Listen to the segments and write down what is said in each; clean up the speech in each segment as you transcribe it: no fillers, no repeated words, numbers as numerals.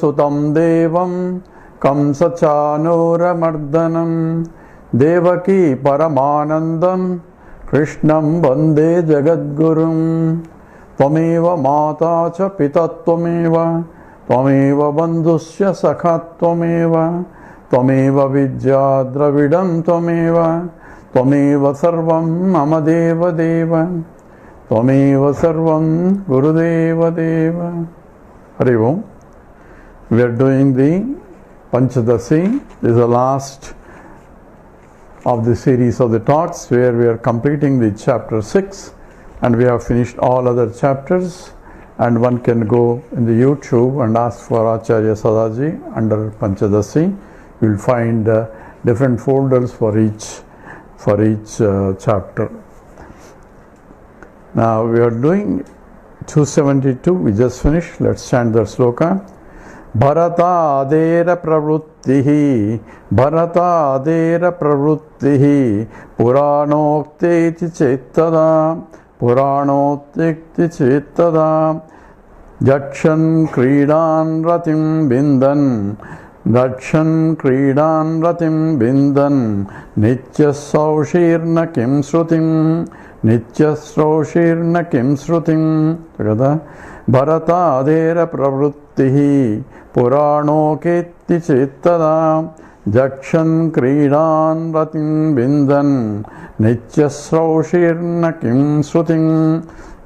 वसुदेवसुतं देवं कंसचानूरमर्दनं देवकी परमानन्दं कृष्णं वन्दे जगद्गुरुं त्वमेव माता च पिता त्वमेव त्वमेव बन्धुश्च सखा त्वमेव त्वमेव विद्या द्रविडं त्वमेव त्वमेव सर्वं मम देवदेव त्वमेव सर्वं गुरुदेव देव. Hari Om. We are doing the Panchadasi. This is the last of the series of the talks where we are completing the chapter 6 and we have finished all other chapters, and one can go in the YouTube and ask for Acharya Sadaji under Panchadasi. You will find different folders for each chapter. Now we are doing 272, we just finished. Let's chant the sloka. Bharatadera pravrittihi Bharatadera pravrittihi Puranokti cettada Puranokti cettada Jakshan kridan ratim bindan Dakshan kridan ratim bindan Nityasaushirna kim srutim Nityasaushirna kim srutim. Together. Bharatadera pravrittihi Puranoketi cettada Jakshan kridan ratim bindan Nityasaushirna kim srutim.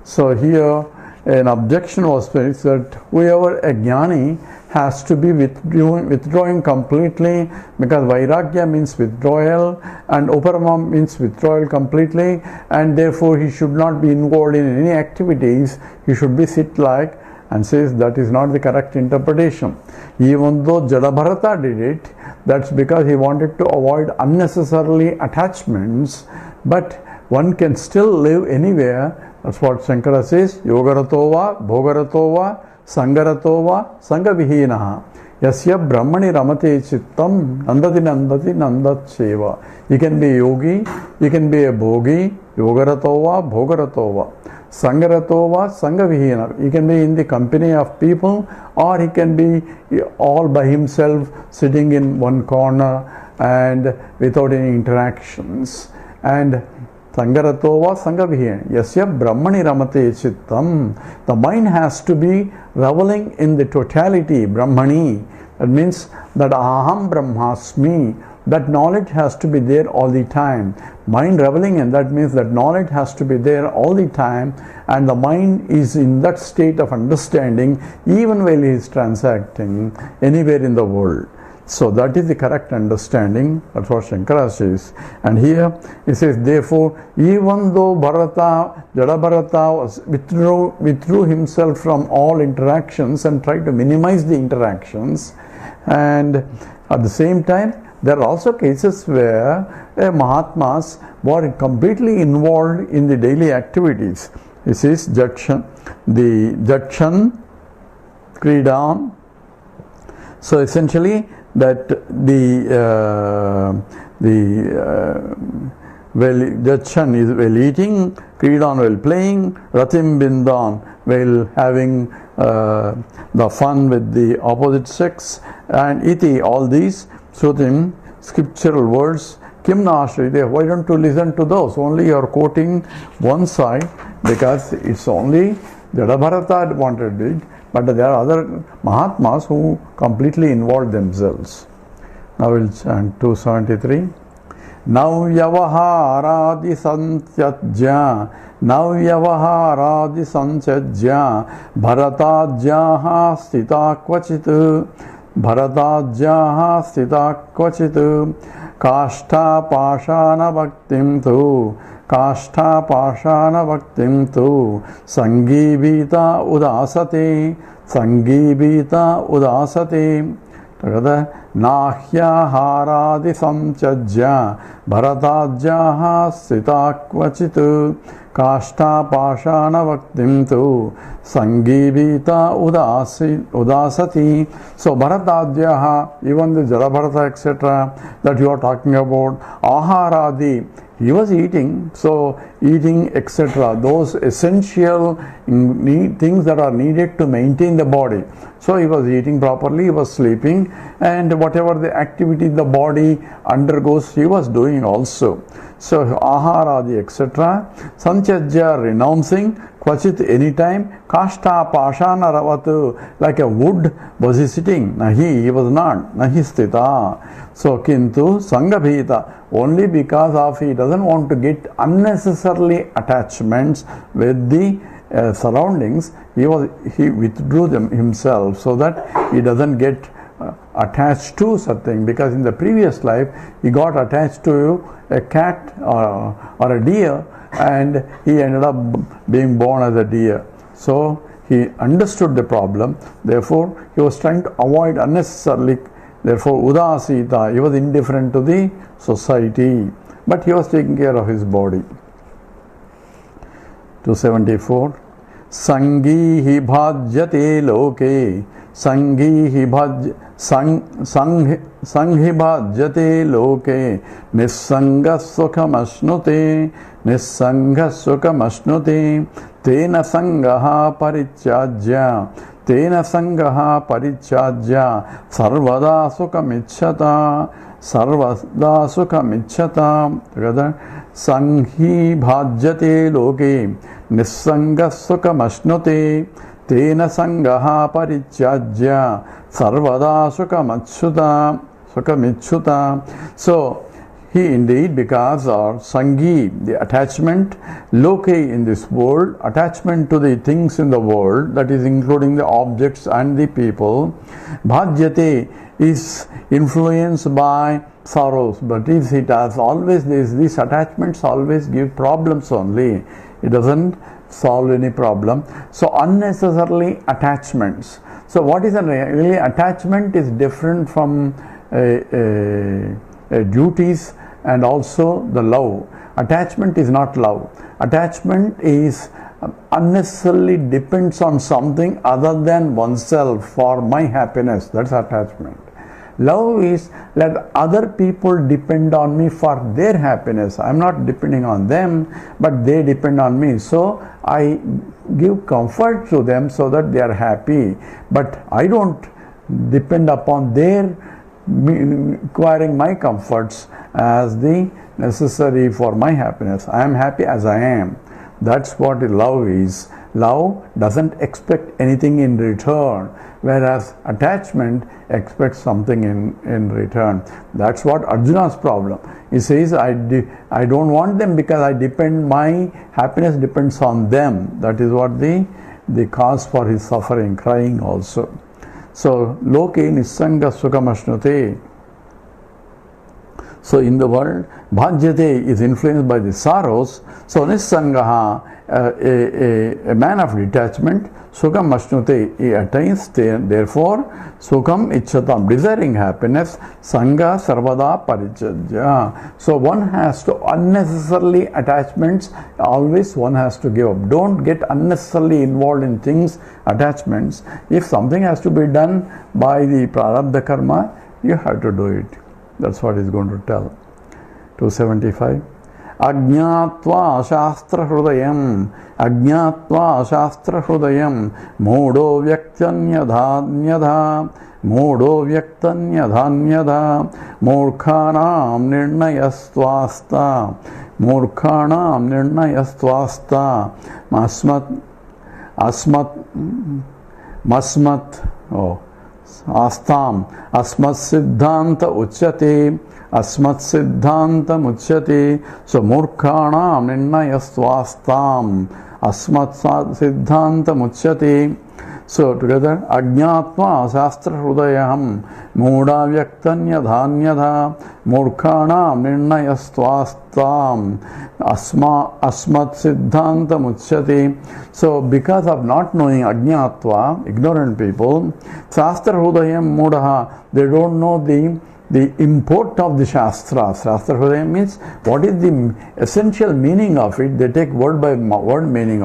So here an objection was raised that whoever a jnani has to be withdrawing completely, because vairagya means withdrawal and uparama means withdrawal completely, and therefore he should not be involved in any activities. He should be sit-like, and says that is not the correct interpretation. Even though Jadabharata did it, that's because he wanted to avoid unnecessarily attachments, but one can still live anywhere. That's what Shankara says, Yogaratova, Bhogaratova, Sangaratova, Sangavihinaha. Yasya Brahmani Ramate Chittam, Nandati Nandati Nandat Seva. You can be a yogi, you can be a bhogi, Yogaratova, Bhogaratova. Sangaratova, Sangavihina. He can be in the company of people, or he can be all by himself, sitting in one corner and without any interactions. And Sangaratova, Sangavihina. Yasya Brahmani Ramate Chittam. The mind has to be reveling in the totality, Brahmani. That means that Aham Brahmasmi. That knowledge has to be there all the time. Mind reveling in that means that knowledge has to be there all the time, and the mind is in that state of understanding even while he is transacting anywhere in the world. So that is the correct understanding. That's what Shankara says. And here he says, therefore, even though Jadabharata withdrew himself from all interactions and tried to minimize the interactions, and at the same time, there are also cases where Mahatmas were completely involved in the daily activities. He says, Jakshan Kridan. So essentially, that Jakshan is while eating, Kridan while playing, Ratim Bindan while having the fun with the opposite sex, and Iti, all these Srutim, scriptural words, Kim Nashrite, why don't you listen to those? Only you are quoting one side, because it's only Jadabharata wanted it, but there are other Mahatmas who completely involved themselves. Now we'll chant 273. Navyavaharadi santyajya Navyavaharadi santyajya Bharatadyaha stita kvachit Bharatadyaha stita kvachit Kashta pashana bhaktim tu Kashta pashana bhaktim tu Sangibita udasate Sangibita udasate. Together, Nahya haradi samchajya Bharatadyaha stita kvachit Kashta pashana bhaktim tu Sangibita udasati. So Bharatadyaha, even the Jadabharata, etc., that you are talking about, Aharadi, he was eating, so eating, etc., those essential things that are needed to maintain the body. So he was eating properly, he was sleeping, and whatever the activity the body undergoes, he was doing also. So aharadi etc. Sanchajya renouncing, kvachit anytime, kashta pashana ravatu, like a wood was he sitting, nahi, he was not, nahi stita. So kintu sangabhita, only because of he doesn't want to get unnecessarily attachments with the surroundings, he withdrew them himself so that he doesn't get attached to something, because in the previous life he got attached to a cat or a deer, and he ended up being born as a deer. So he understood the problem, therefore he was trying to avoid unnecessarily, therefore udasita, he was indifferent to the society, but he was taking care of his body. 274. Sangi hi bhajyate loke, sangi hi sanghi bhajyate loke, nissanga sukham ashnute, nissanga sukham ashnute, tena sangaha parityajya, tena sangaha parityajya, sarvada sukham icchata, sarvada sukham icchata. Together, sanghi bhajyate loke, nissanga sukham ashnute, tena sangaha parityajya, sarvada sukhamicchuta. So he indeed, because of sangi, the attachment, loke in this world, attachment to the things in the world, that is including the objects and the people, bhajyate is influenced by sorrows, but it has always, these attachments always give problems only. It doesn't solve any problem. So unnecessarily attachments. So what is really attachment is different from duties and also the love. Attachment is not love. Attachment is unnecessarily depends on something other than oneself for my happiness. That's attachment. Love is let other people depend on me for their happiness. I'm not depending on them, but they depend on me. So I give comfort to them so that they are happy. But I don't depend upon their requiring my comforts as the necessary for my happiness. I am happy as I am. That's what love is. Love doesn't expect anything in return, whereas attachment expects something in return. That's what Arjuna's problem. He says, I don't want them because my happiness depends on them. That is what the cause for his suffering, crying also. So, loke nissanga sukhamashnute. So in the world, bhajyate is influenced by the sorrows. So nissangaha, a man of detachment, sukham ashnute, he attains, therefore sukham ichchatam, desiring happiness, sangha sarvada parichajya. So one has to unnecessarily attachments, always one has to give up. Don't get unnecessarily involved in things, attachments. If something has to be done by the prarabdha karma, you have to do it. That's what he's going to tell. 275. Ajñātvā shāstra hrudayam, Ajñātvā shāstra hrudayam, Modo vyaktanyadhanyadha, Modo vyaktanyadhanyadha, Murkhanam nirnayastvasta, Murkhanam nirnayastvasta, Astam asmat siddhanta uchyate, asmat siddhanta uchyate. So murkhanam nirnayastvastam, asmat siddhanta uchyate. So together, ajñātvā shastra hrudayam, mūdā vyaktanyadhanyadha, murkhanam nirnayastvastam, asmat siddhanta uchyate. So because of not knowing ajñātva, ignorant people, shastra hrudayam mūdaha, they don't know the import of the Shastra. Shastra Hridayam means what is the essential meaning of it. They take word by word meaning.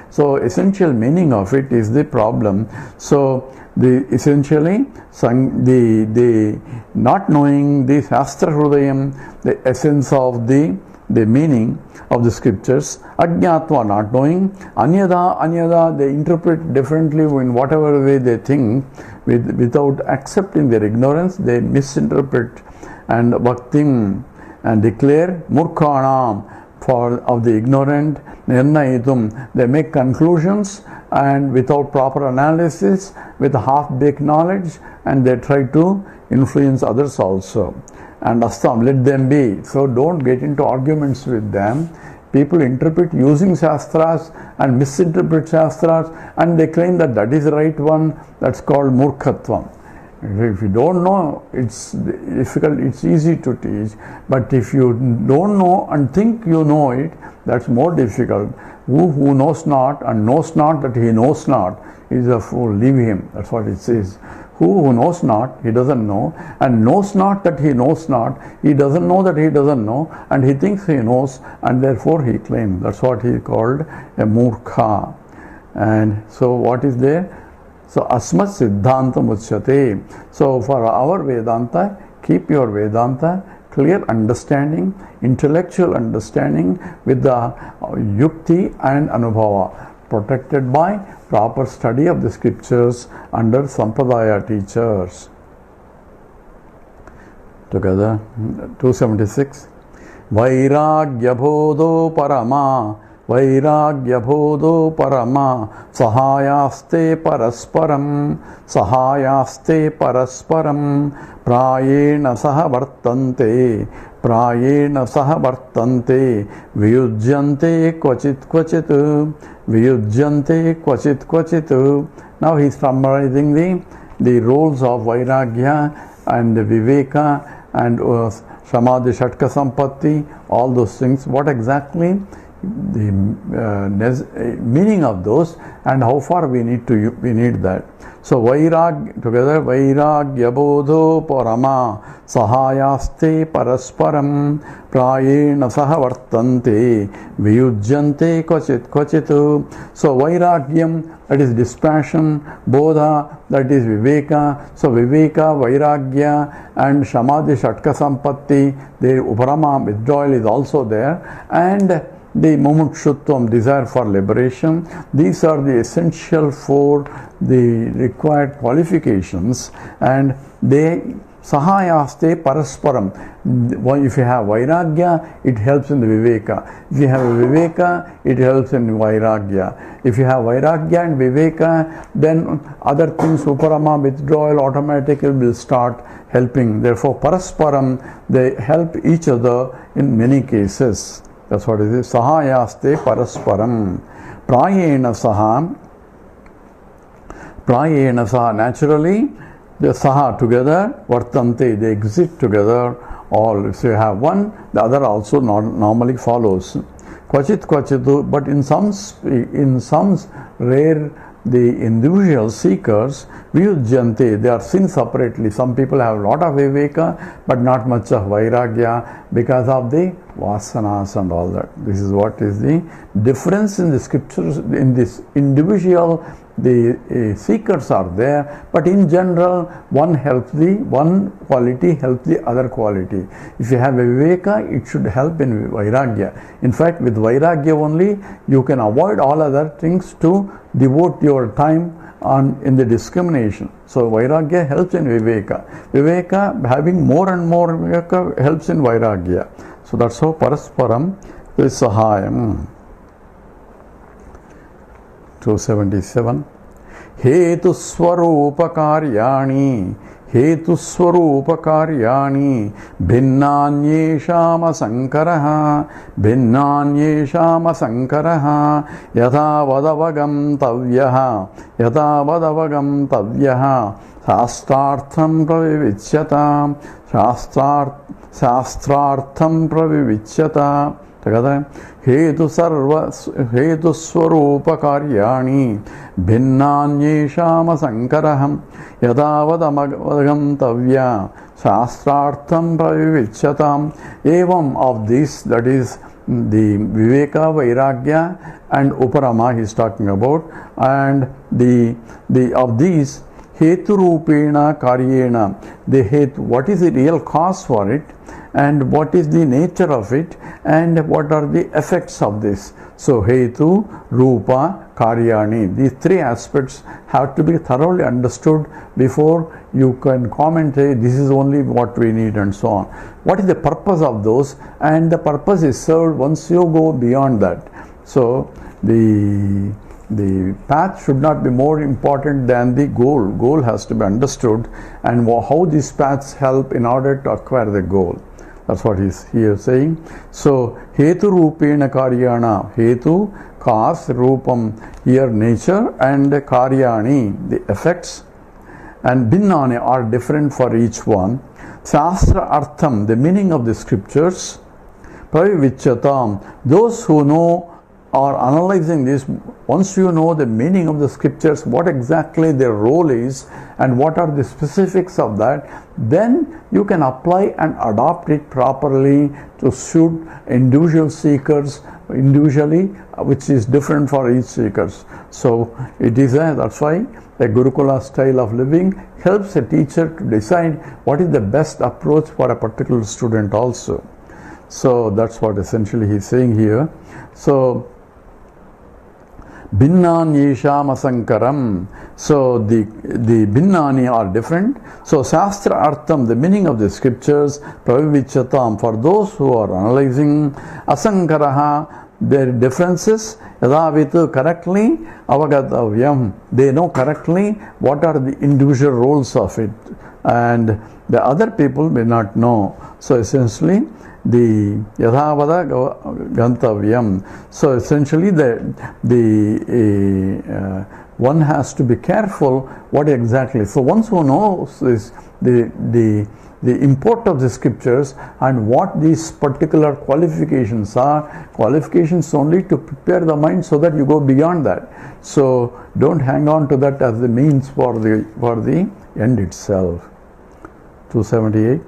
So essential meaning of it is the problem. So the essentially the not knowing the Shastra Hridayam, the essence of the the meaning of the scriptures. Ajñātva, not knowing. Anyada, they interpret differently in whatever way they think, without accepting their ignorance, they misinterpret. And bhaktim, and declare murkhanam, of the ignorant, nirnayitum, they make conclusions and without proper analysis, with half-baked knowledge, and they try to influence others also. And astam, let them be. So don't get into arguments with them. People interpret using shastras and misinterpret shastras, and they claim that that is the right one. That's called murkhatvam. If you don't know, it's difficult, it's easy to teach. But if you don't know and think you know it, that's more difficult. Who knows not and knows not that he knows not is a fool. Leave him. That's what it says. Who knows not, he doesn't know, and knows not that he knows not, he doesn't know that he doesn't know, and he thinks he knows, and therefore he claims. That's what he called a murkha. And so what is there? So asmat siddhanta muchyate. So for our Vedanta, keep your Vedanta clear understanding, intellectual understanding with the yukti and anubhava, protected by proper study of the scriptures under sampradaya teachers. Together, 276. Vairagya bodho parama, Vairagya bodho parama, sahayaste parasparam, sahayaste parasparam, prayena saha vartante, prayena saha vartante, viyujyante kvachit kvachit, viyujyante kvachit kvachit. Now he is summarizing the roles of Vairagya and Viveka and Samadhi Shatka Sampatti, all those things. What exactly the meaning of those and how far we need that. So together Vairagya bodho parama, sahayaste parasparam, prayena saha vartante, viyujyante kvachit kvachit. So Vairagyam, that is dispassion, bodha, that is viveka. So viveka, vairagya and samadhi shatka sampatti, the uparama, withdrawal is also there, and the mumukshutvam, desire for liberation. These are the essential for the required qualifications, and they sahayaste parasparam. If you have vairagya, it helps in the viveka. If you have viveka, it helps in vairagya. If you have vairagya and viveka, then other things, uparama, withdrawal, automatically will start helping. Therefore, parasparam, they help each other in many cases. That's what it is. Sahayaste parasparam. Prayena saha. Naturally, the saha together, vartante, they exist together. All. If you have one, the other also normally follows. Kvachit kvachitu, but in some rare, the individual seekers, viyujyante, they are seen separately. Some people have a lot of viveka, but not much of vairagya because of the vasanas and all that. This is what is the difference in the scriptures. In this individual, the seekers are there, but in general, one quality helps the other quality. If you have a viveka, it should help in vairagya. In fact, with vairagya only, you can avoid all other things to devote your time in the discrimination. So vairagya helps in viveka. Viveka, having more and more viveka, helps in vairagya. So that's how parasparam is sahayam. 277. Hetu swarupa karyani, hetu swarupa karyani, bhinnanyeshama sankaraha, bhinnanyeshama sankaraha, yatha vadavagam tavyaha, yatha vadavagam tavyaha, shastrartham pravivichyata, shastrartham pravivichyata. Together, hetu swarupa karyani, bhinnanyeshama sankaraham, yadavadamagam tavya, shastrartham pravivicyatam. Evam, of this, that is the viveka, vairagya and uparama he is talking about, and the of these hetu rupena karyena, the hetu, what is the real cause for it, and what is the nature of it, and what are the effects of this. So Hetu, Rupa, Karyani, these three aspects have to be thoroughly understood before you can comment, hey, this is only what we need and so on. What is the purpose of those? And the purpose is served once you go beyond that. So the path should not be more important than the goal. Goal has to be understood, and how these paths help in order to acquire the goal. That's what he's here saying. So Hetu Rupena Karyana, Hetu, cause, Rupam, here nature, and Karyani, the effects, and Bhinnani are different for each one. Shastra Artham, the meaning of the scriptures. Pravichatam, those who know or analyzing this, once you know the meaning of the scriptures, what exactly their role is and what are the specifics of that, then you can apply and adopt it properly to suit individual seekers individually, which is different for each seekers. So it is that's why a Gurukula style of living helps a teacher to decide what is the best approach for a particular student also. So that's what essentially he's saying here. So Bhinnani Shamasankaram. So the Bhinnani are different. So Shastra Artham, the meaning of the scriptures, Pravichatam, for those who are analyzing, Asankaraha, their differences, Yadavitu, correctly, Avagatavyam, they know correctly what are the individual roles of it, and the other people may not know. So essentially, the Yadhavada Gantavyam. So essentially, one has to be careful what exactly. So once one knows this, the import of the scriptures and what these particular qualifications are, qualifications only to prepare the mind so that you go beyond that. So don't hang on to that as the means for the end itself. 278.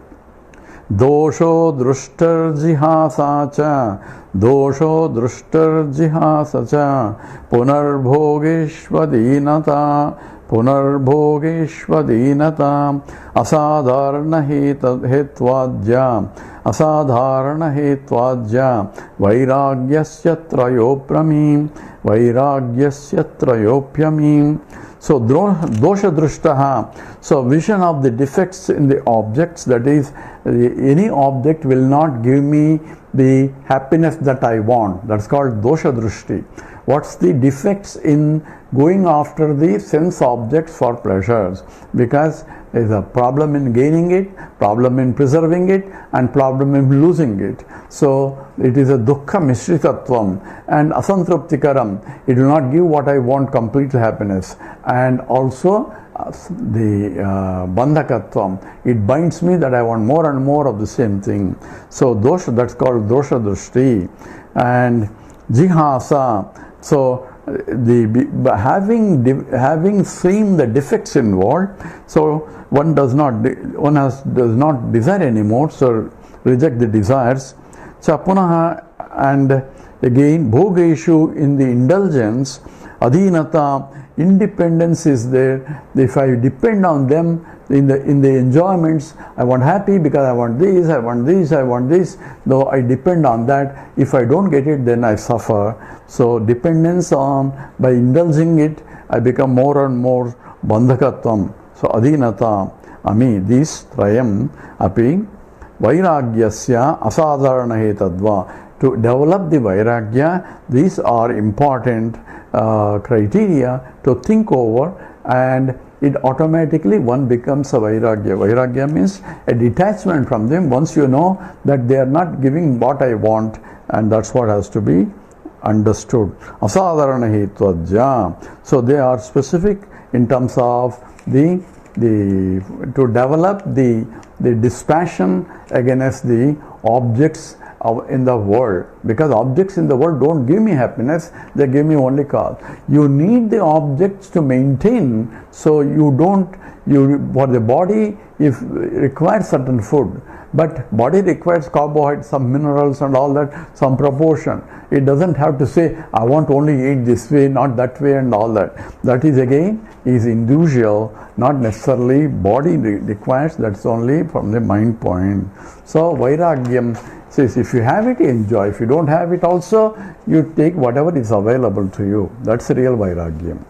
Dosho drustarjihasa cha, dosho drustarjihasa cha, punarbhogeshvadinata, punarbhogeshvadinata, asadharana hetvadya, asadharana hetvadya, vairagyasya trayoprami, vairagyasya trayopyami. So dosha drushtaha, so vision of the defects in the objects, that is, any object will not give me the happiness that I want. That's called dosha drushti. What's the defects in going after the sense objects for pleasures? Because there is a problem in gaining it, problem in preserving it, and problem in losing it. So it is a dukkha mishritatvam and asantruptikaram. It will not give what I want, complete happiness. And also the bandhakatvam. It binds me that I want more and more of the same thing. So dosha, that's called dosha drushti. And jihasa, so having seen the defects involved, so one does not desire anymore, so reject the desires. Chapunaha, and again bhogeshu, in the indulgence, adhinata, independence is there. If I depend on them in the enjoyments, I want happy because I want this, I want this, I want this. Though I depend on that, if I don't get it, then I suffer. So dependence on, by indulging it, I become more and more bandhakatvam. So adhinata, ami, these trayam api vairagyasya asadharana hetadva. To develop the vairagya, these are important criteria to think over, and it automatically one becomes a vairagya. Vairagya means a detachment from them once you know that they are not giving what I want, and that's what has to be understood. Asadharana hetvadja. So they are specific in terms of to develop the dispassion against the objects in the world, because objects in the world don't give me happiness, they give me only cause. You need the objects to maintain, so you don't, for the body, if requires certain food, but body requires carbohydrates, some minerals and all that, some proportion. It doesn't have to say, I want to only eat this way, not that way and all that. That is again, is individual, not necessarily body requires, that's only from the mind point. So Vairagyam says, if you have it, enjoy. If you don't have it also, you take whatever is available to you. That's the real Vairagyam.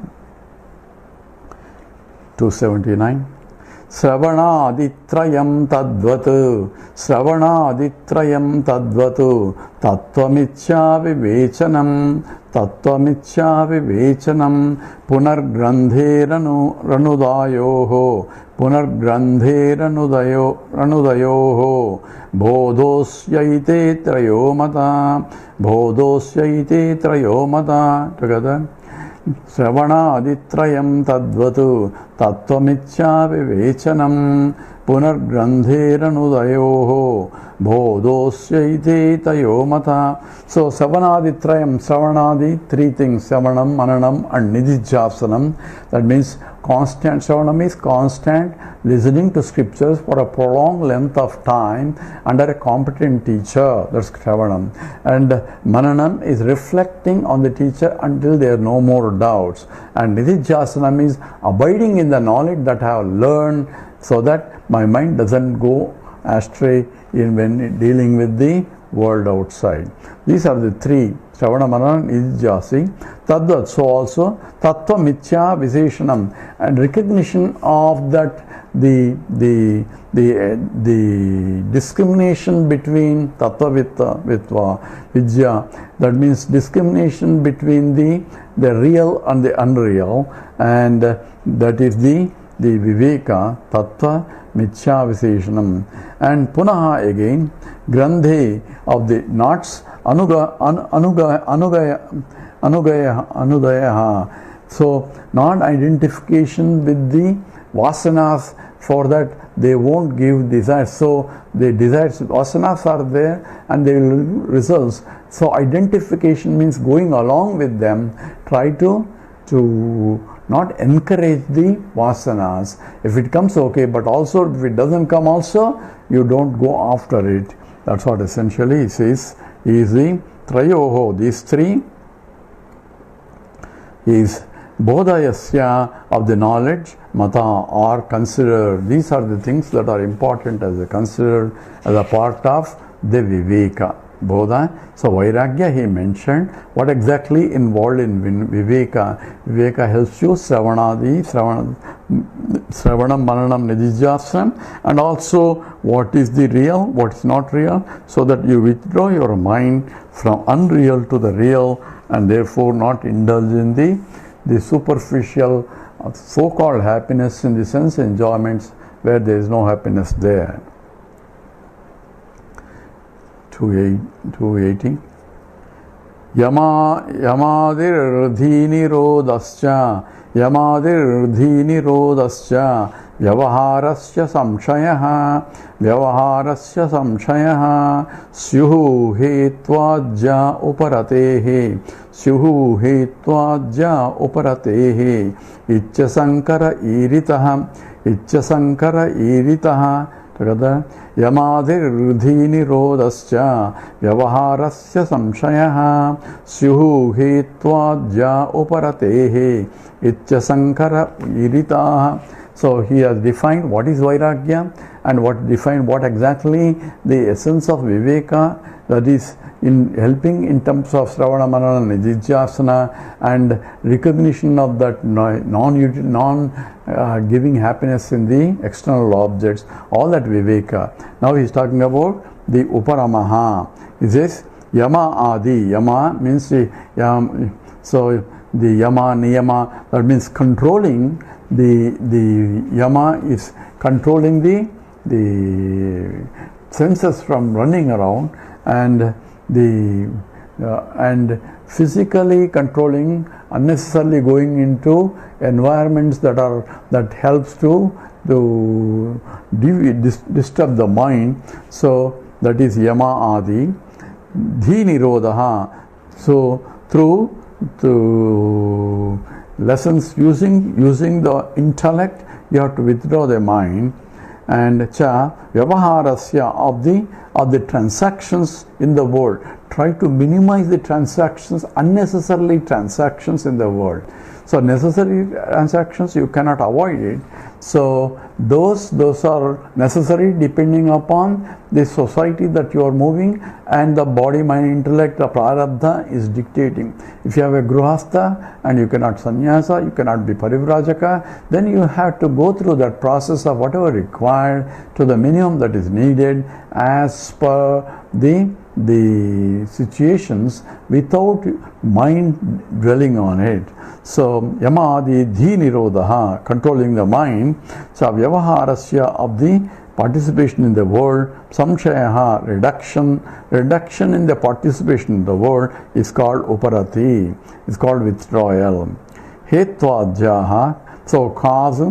279. Sravanaaditrayam tadvat, Sravanaaditrayam tadvat, Tattvamiccha vivechanam, Tattvamiccha vivechanam, Punargrandheranudayoho, Punargrandheranudayoho, Bodhosyaite trayomata, Bodhosyaite trayomata. Together. Sravanaaditrayam tadvatu tattvamiccha vivechanam punargrandheranudayoho bodhosyaite tayomata. So Sravanaaditrayam, Sravanadi, three things, Sravanam, Mananam and Nididhyasanam. That means constant. Shravanam is constant listening to scriptures for a prolonged length of time under a competent teacher. That's Shravanam. And Mananam is reflecting on the teacher until there are no more doubts. And Nididhyasanam is abiding in the knowledge that I have learned, so that my mind doesn't go astray when dealing with the world outside. These are the three, Shravana, Manana, Nididhyasi. Tadvat, so also Tattva Mithya Viseshanam, and recognition of that the discrimination between Tattva Vitva Vidya, that means discrimination between the real and the unreal, and that is the Viveka, Tattva Mithya Viseshanam. And Punaha again, Grandhe of the knots, Anugayaha. So, non-identification with the Vasanas, for that they won't give desires. So, the desires, Vasanas are there and they will results. So, identification means going along with them, try to not encourage the vasanas. If it comes, okay, but also if it doesn't come also, you don't go after it. That's what essentially he says is the Trayoho. These three is Bodhayasya, of the knowledge, Mata, are considered. These are the things that are important as considered as a part of the Viveka. Bodha. So Vairagya he mentioned what exactly involved in Viveka. Viveka helps you Sravanam, Mananam, Nididhyasam, and also what is the real, what is not real, so that you withdraw your mind from unreal to the real, and therefore not indulge in the superficial so-called happiness in the sense enjoyments where there is no happiness there. 280. Yamadir Rdhinirodascha Vyavaharasya Samshayah Syuhu Hetvaja Uparatehe Ichyasankara Iritaha together. Yamadir Rdhinirodascha Vyavaharasya Samshayah Syuhu Hetvaja Uparatehe Ichyasankara Iritaha. So he has defined what is Vairagya and what exactly the essence of Viveka, that is in helping in terms of Sravana, Manana, Nididhyasana, and recognition of that giving happiness in the external objects, all that Viveka. Now he is talking about the Uparamaha. He says Yama Adi. Yama means so the Yama, Niyama, that means controlling. The Yama is controlling the senses from running around, and and physically controlling, unnecessarily going into environments that helps to disturb the mind. So that is Yama Adi. Dhi Nirodha. So through lessons using the intellect, you have to withdraw the mind. And cha vyavaharasya of the transactions in the world. Try to minimize the transactions, unnecessarily transactions in the world. So necessary transactions you cannot avoid it. So those are necessary depending upon the society that you are moving and the body, mind, intellect, the prarabdha is dictating. If you have a gruhastha and you cannot sannyasa, you cannot be parivrajaka, then you have to go through that process of whatever required to the minimum that is needed as per the situations without mind dwelling on it. So Yamadi Dhi Nirodha, controlling the mind. So Vyavaharasya, of the participation in the world. Samshayaha, reduction in the participation in the world is called Uparati, is called withdrawal. Hetvajaha, so cause,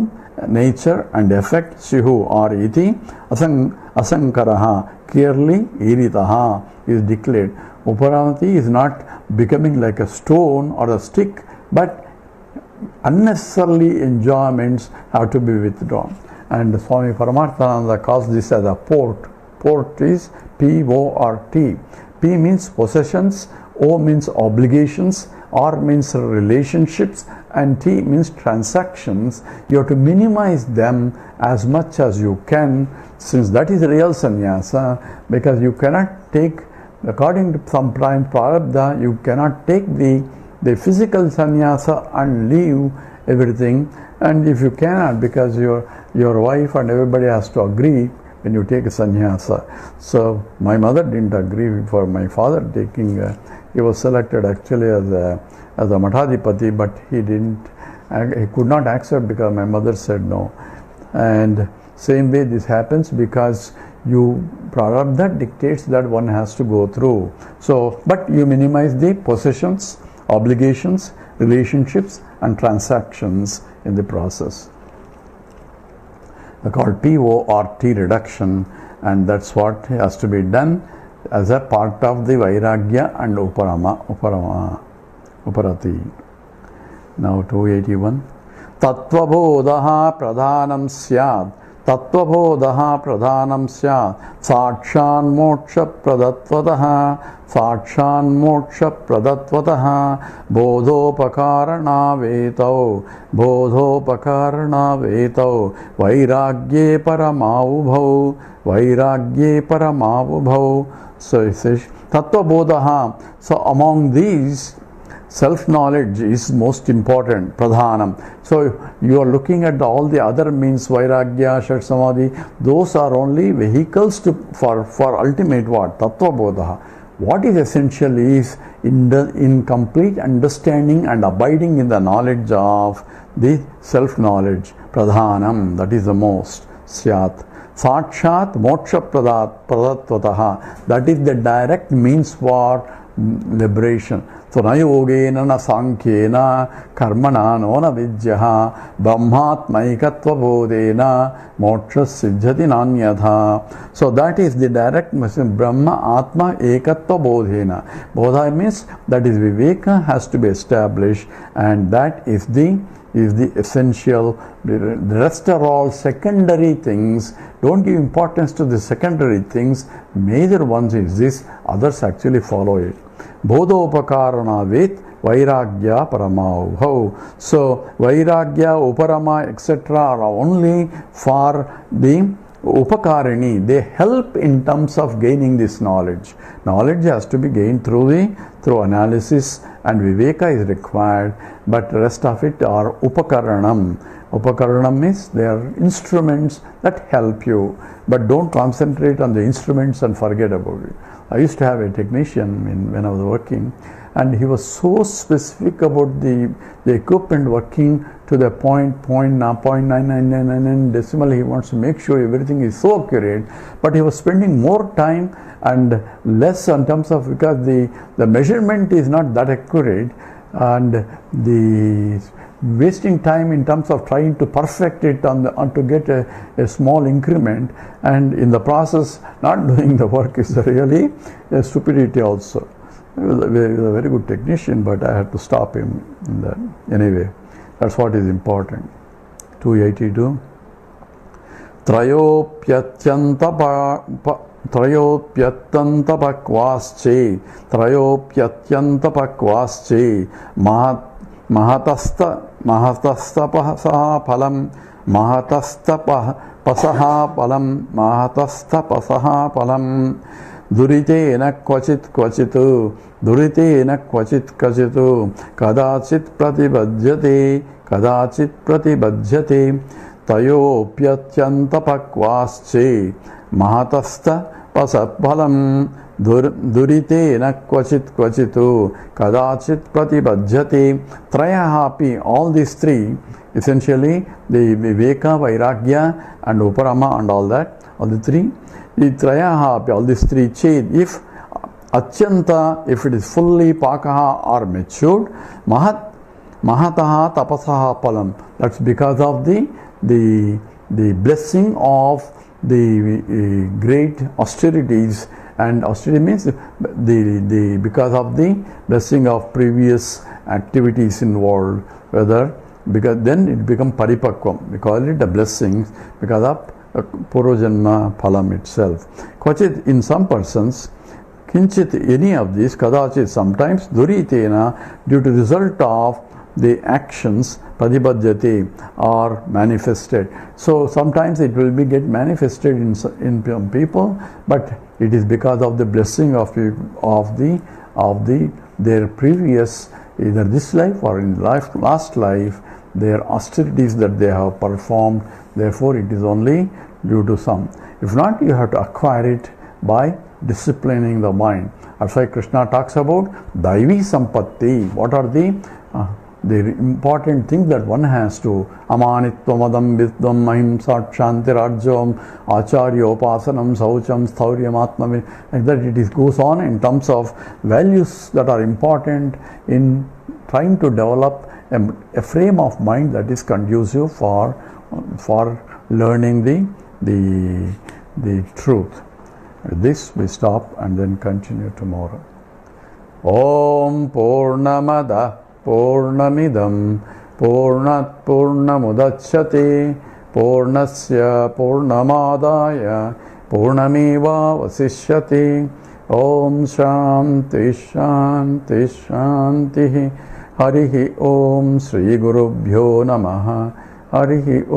nature and effect, Sihu or iti, asankaraha, clearly iritaha is declared. Uparati is not becoming like a stone or a stick, but unnecessarily enjoyments have to be withdrawn. And Swami Paramarthananda calls this as a port. Port is P-O-R-T. P means possessions, O means obligations, R means relationships, and T means transactions. You have to minimize them as much as you can, since that is real sannyasa, because you cannot take, according to some prime prarabdha, you cannot take the physical sannyasa and leave everything. And if you cannot, because your wife and everybody has to agree when you take a sannyasa. So my mother didn't agree for my father taking, he was selected actually as a Mathadipati, but he could not accept because my mother said no. And same way this happens because prarabdha dictates that one has to go through. So, but you minimize the possessions, obligations, relationships and transactions in the process. They're called P-O-R-T reduction, and that's what has to be done as a part of the Vairagya and Uparati. Now 281. Tattvabodha pradhanam syad. Tattvabodha pradhanam syad. Sakshan moksha pradatvataha. Sakshan moksha pradatvataha. Bodhopakarana vetau. Bodhopakarana vetau. Vairagye paramavubhau. Vairagye paramavubhau. So it says Tattvabodha. So among these, self-knowledge is most important, pradhanam. So you are looking at all the other means, vairagya, shat samadhi, those are only vehicles for ultimate what? Tattvabodha. What is essential is in complete understanding and abiding in the knowledge of the self-knowledge, pradhanam, that is the most, syat. Sakshat moksha pradatvataha, that is the direct means for liberation. So na yogena na sankhena karmana no na vidyaha brahmatmaikatva bodhena moksha siddhati nanyatha. So that is the direct message, Brahma Atma ekatva bodhena. Bodha means that is viveka has to be established, and that is the essential. The rest are all secondary things. Don't give importance to the secondary things. Major ones is this, others actually follow it. Bodhopakarana vet vairagya paramavbhau. So vairagya, uparama, etc. are only for the upakarini. They help in terms of gaining this knowledge. Knowledge has to be gained through analysis, and viveka is required, but the rest of it are upakaranam. Upakaranam means they are instruments that help you, but don't concentrate on the instruments and forget about it. I used to have a technician when I was working, and he was so specific about the equipment working to the point 0.9999 decimal. He wants to make sure everything is so accurate, but he was spending more time and less in terms of, because the measurement is not that accurate, and wasting time in terms of trying to perfect it on to get a small increment, and in the process not doing the work is really a stupidity also. He was a very good technician, but I had to stop him in that. Anyway, that's what is important. 282. Trayopyatyantapakvasche mahatastapasaha phalam duritena kvachit kvachitu kadachit pratibhajyate tayopyatyantapakvasche mahatastapasaha duritena kvachitu kadachit pratibhajyate. Trayahapi, all these three, essentially the Viveka, Vairagya and Uparama and all that, all the three, the Trayahapi, all these three chid, if Achyanta, if it is fully Pakaha or matured, Mahataha tapasaha palam, that's because of the blessing of the great austerities. And austerity means because of the blessing of previous activities involved, because then it becomes paripakvam. We call it a blessing because of Purvajanma phalam itself. Kvachit, in some persons, kinchit, any of these, kadachit, sometimes, duritena, due to the result of the actions, pradibhajyate, are manifested. So sometimes it will get manifested in people, but it is because of the blessing of their previous, either this life or in last life, their austerities that they have performed. Therefore, it is only due to some. If not, you have to acquire it by disciplining the mind. That's why Krishna talks about Daivi Sampatti. What are the important things that one has to? Amanitvamadam vidvam ahimsa kshantirajyam acharyopasanam saucham stauryam atmavin. Like that it goes on in terms of values that are important in trying to develop a frame of mind that is conducive for learning the truth. With this we stop and then continue tomorrow. Om Purnamada Purnamidam Purnat Purnamudachyate Purnasya Purnamadaya Purnameva Vasishyate. Om Shanti Shanti Shanti. Harihi Om Sri Gurubhyo Namaha. Harihi Om.